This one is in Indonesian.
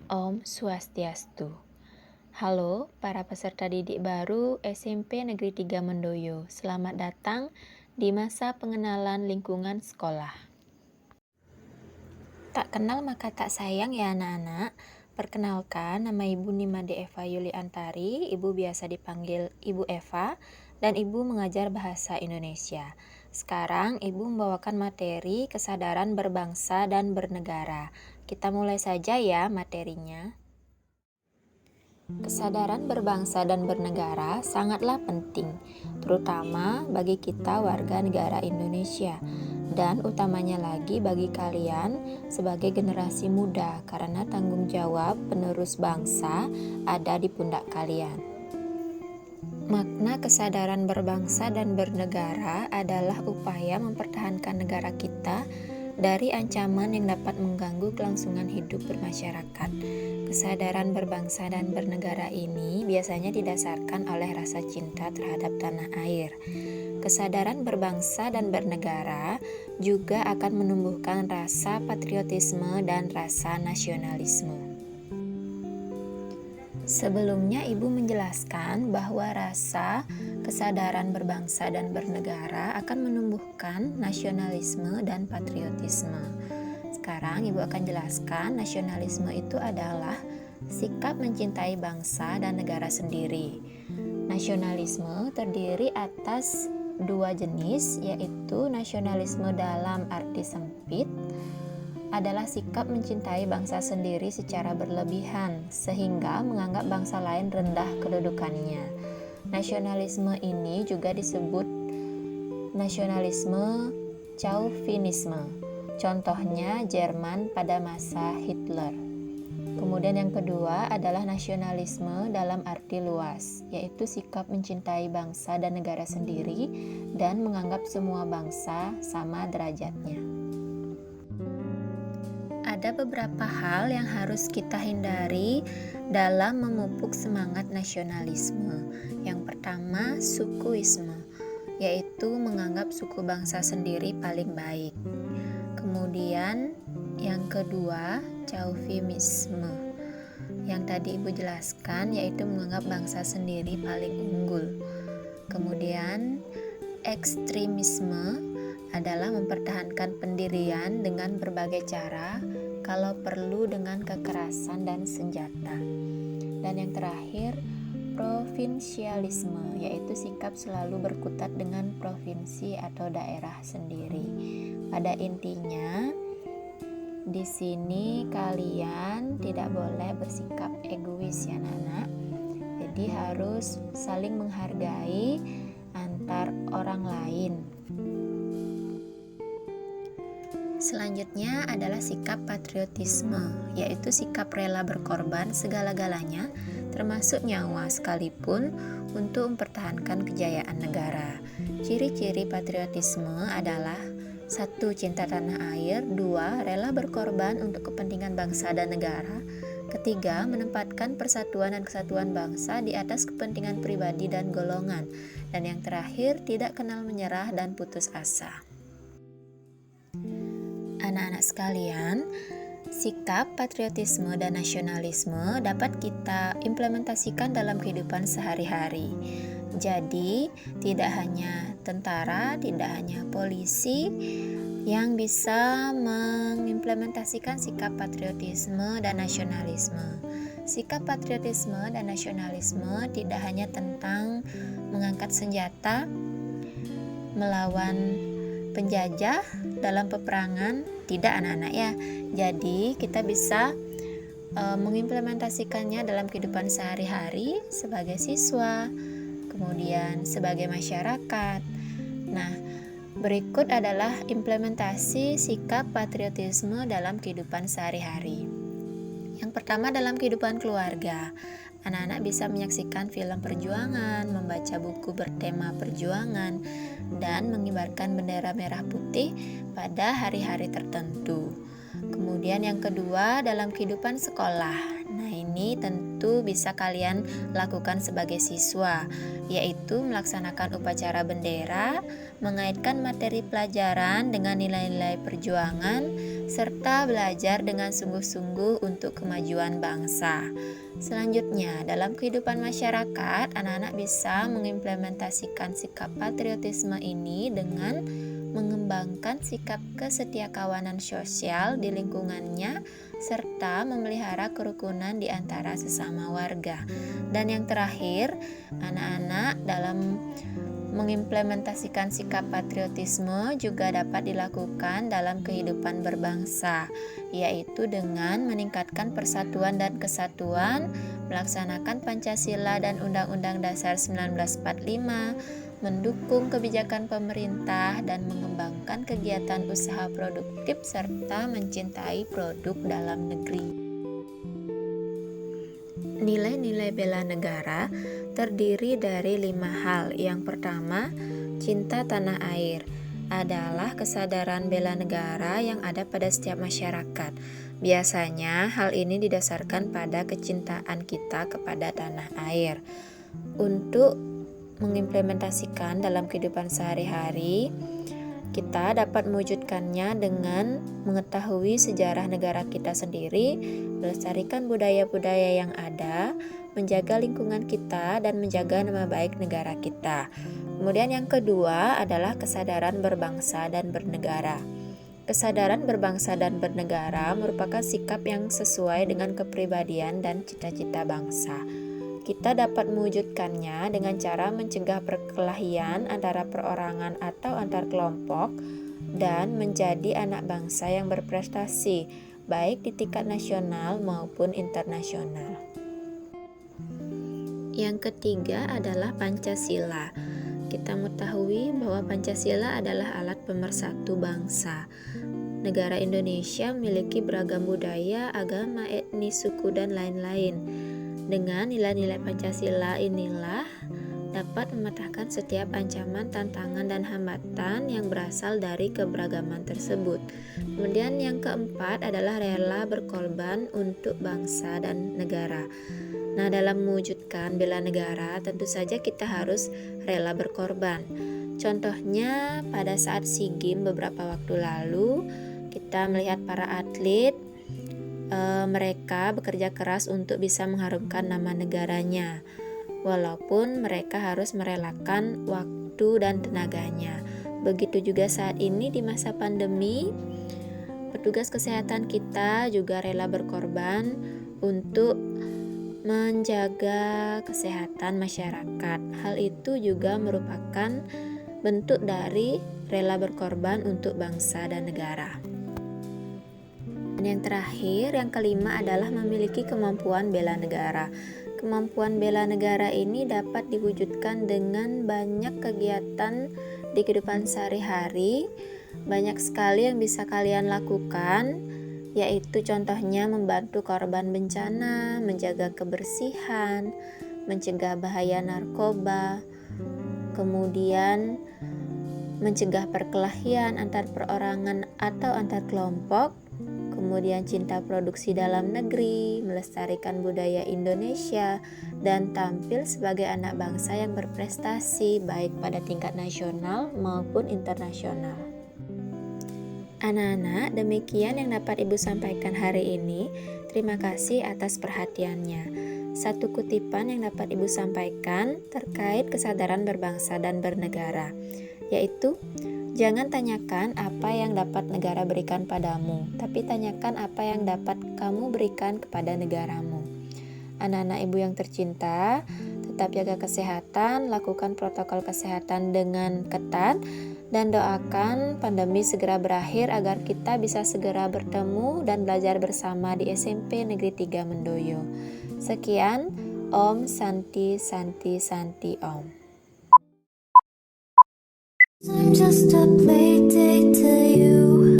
Om Swastiastu. Halo para peserta didik baru SMP Negeri 3 Mendoyo. Selamat datang di masa pengenalan lingkungan sekolah. Tak kenal maka tak sayang ya anak-anak. Perkenalkan, nama Ibu Nimade Eva Yuli Antari, Ibu biasa dipanggil Ibu Eva, dan Ibu mengajar bahasa Indonesia. Sekarang Ibu membawakan materi kesadaran berbangsa dan bernegara. Kita mulai saja ya materinya. Kesadaran berbangsa dan bernegara sangatlah penting, terutama bagi kita warga negara Indonesia, dan utamanya lagi bagi kalian sebagai generasi muda, karena tanggung jawab penerus bangsa ada di pundak kalian. Makna kesadaran berbangsa dan bernegara adalah upaya mempertahankan negara kita dari ancaman yang dapat mengganggu kelangsungan hidup bermasyarakat. Kesadaran berbangsa dan bernegara ini biasanya didasarkan oleh rasa cinta terhadap tanah air. Kesadaran berbangsa dan bernegara juga akan menumbuhkan rasa patriotisme dan rasa nasionalisme. Sebelumnya Ibu menjelaskan bahwa rasa kesadaran berbangsa dan bernegara akan menumbuhkan nasionalisme dan patriotisme. Sekarang Ibu akan jelaskan nasionalisme itu adalah sikap mencintai bangsa dan negara sendiri. Nasionalisme terdiri atas dua jenis, yaitu nasionalisme dalam arti sempit adalah sikap mencintai bangsa sendiri secara berlebihan sehingga menganggap bangsa lain rendah kedudukannya. Nasionalisme ini juga disebut nasionalisme chauvinisme. Contohnya Jerman pada masa Hitler. Kemudian yang kedua adalah nasionalisme dalam arti luas, yaitu sikap mencintai bangsa dan negara sendiri dan menganggap semua bangsa sama derajatnya. Ada beberapa hal yang harus kita hindari dalam memupuk semangat nasionalisme. Yang pertama, sukuisme, yaitu menganggap suku bangsa sendiri paling baik. Kemudian yang kedua, chauvinisme. Yang tadi Ibu jelaskan, yaitu menganggap bangsa sendiri paling unggul. Kemudian ekstremisme adalah mempertahankan pendirian dengan berbagai cara, kalau perlu dengan kekerasan dan senjata. Dan yang terakhir, provinsialisme, yaitu sikap selalu berkutat dengan provinsi atau daerah sendiri. Pada intinya, di sini kalian tidak boleh bersikap egois ya anak-anak. Jadi harus saling menghargai antar orang lain. Selanjutnya adalah sikap patriotisme, yaitu sikap rela berkorban segala-galanya, termasuk nyawa sekalipun, untuk mempertahankan kejayaan negara. Ciri-ciri patriotisme adalah 1. Cinta tanah air. 2. Rela berkorban untuk kepentingan bangsa dan negara. 3. Menempatkan persatuan dan kesatuan bangsa di atas kepentingan pribadi dan golongan. Dan yang terakhir, tidak kenal menyerah dan putus asa. Anak-anak sekalian, sikap patriotisme dan nasionalisme dapat kita implementasikan dalam kehidupan sehari-hari. Jadi, tidak hanya tentara, tidak hanya polisi yang bisa mengimplementasikan sikap patriotisme dan nasionalisme. Sikap patriotisme dan nasionalisme tidak hanya tentang mengangkat senjata melawan penjajah dalam peperangan, tidak anak-anak ya. Jadi kita bisa mengimplementasikannya dalam kehidupan sehari-hari sebagai siswa, kemudian sebagai masyarakat. Nah, berikut adalah implementasi sikap patriotisme dalam kehidupan sehari-hari. Yang pertama, dalam kehidupan keluarga. Anak-anak bisa menyaksikan film perjuangan, membaca buku bertema perjuangan, dan mengibarkan bendera merah putih pada hari-hari tertentu. Kemudian yang kedua, dalam kehidupan sekolah. Nah, ini tentu bisa kalian lakukan sebagai siswa, yaitu melaksanakan upacara bendera, mengaitkan materi pelajaran dengan nilai-nilai perjuangan, serta belajar dengan sungguh-sungguh untuk kemajuan bangsa. Selanjutnya, dalam kehidupan masyarakat, anak-anak bisa mengimplementasikan sikap patriotisme ini dengan mengembangkan sikap kesetiakawanan sosial di lingkungannya, serta memelihara kerukunan di antara sesama warga. Dan yang terakhir, anak-anak dalam mengimplementasikan sikap patriotisme juga dapat dilakukan dalam kehidupan berbangsa, yaitu dengan meningkatkan persatuan dan kesatuan, melaksanakan Pancasila dan Undang-Undang Dasar 1945, mendukung kebijakan pemerintah, dan mengembangkan kegiatan usaha produktif serta mencintai produk dalam negeri. Nilai-nilai bela negara terdiri dari 5 hal. Yang pertama, cinta tanah air adalah kesadaran bela negara yang ada pada setiap masyarakat. Biasanya hal ini didasarkan pada kecintaan kita kepada tanah air. Untuk mengimplementasikan dalam kehidupan sehari-hari, kita dapat mewujudkannya dengan mengetahui sejarah negara kita sendiri, melestarikan budaya-budaya yang ada, menjaga lingkungan kita, dan menjaga nama baik negara kita. Kemudian yang kedua adalah kesadaran berbangsa dan bernegara. Kesadaran berbangsa dan bernegara merupakan sikap yang sesuai dengan kepribadian dan cita-cita bangsa. Kita dapat mewujudkannya dengan cara mencegah perkelahian antara perorangan atau antar kelompok dan menjadi anak bangsa yang berprestasi, baik di tingkat nasional maupun internasional. Yang ketiga adalah Pancasila. Kita mengetahui bahwa Pancasila adalah alat pemersatu bangsa. Negara Indonesia memiliki beragam budaya, agama, etnis, suku, dan lain-lain. Dengan nilai-nilai Pancasila inilah dapat mematahkan setiap ancaman, tantangan, dan hambatan yang berasal dari keberagaman tersebut. Kemudian yang keempat adalah rela berkorban untuk bangsa dan negara. Nah, dalam mewujudkan bela negara, tentu saja kita harus rela berkorban. Contohnya, pada saat SEA Games beberapa waktu lalu, kita melihat para atlet mereka bekerja keras untuk bisa mengharumkan nama negaranya, walaupun mereka harus merelakan waktu dan tenaganya. Begitu juga saat ini di masa pandemi, petugas kesehatan kita juga rela berkorban untuk menjaga kesehatan masyarakat. Hal itu juga merupakan bentuk dari rela berkorban untuk bangsa dan negara. Dan yang terakhir, yang kelima adalah memiliki kemampuan bela negara. Kemampuan bela negara ini dapat diwujudkan dengan banyak kegiatan di kehidupan sehari-hari. Banyak sekali yang bisa kalian lakukan, yaitu contohnya membantu korban bencana, menjaga kebersihan, mencegah bahaya narkoba, kemudian mencegah perkelahian antar perorangan atau antar kelompok, kemudian cinta produksi dalam negeri, melestarikan budaya Indonesia, dan tampil sebagai anak bangsa yang berprestasi baik pada tingkat nasional maupun internasional. Anak-anak, demikian yang dapat Ibu sampaikan hari ini. Terima kasih atas perhatiannya. Satu kutipan yang dapat Ibu sampaikan terkait kesadaran berbangsa dan bernegara, yaitu jangan tanyakan apa yang dapat negara berikan padamu, tapi tanyakan apa yang dapat kamu berikan kepada negaramu. Anak-anak Ibu yang tercinta, tetap jaga kesehatan, lakukan protokol kesehatan dengan ketat, dan doakan pandemi segera berakhir agar kita bisa segera bertemu dan belajar bersama di SMP Negeri 3 Mendoyo. Sekian, Om Santi Santi Santi Om. I'm just a playdate to you.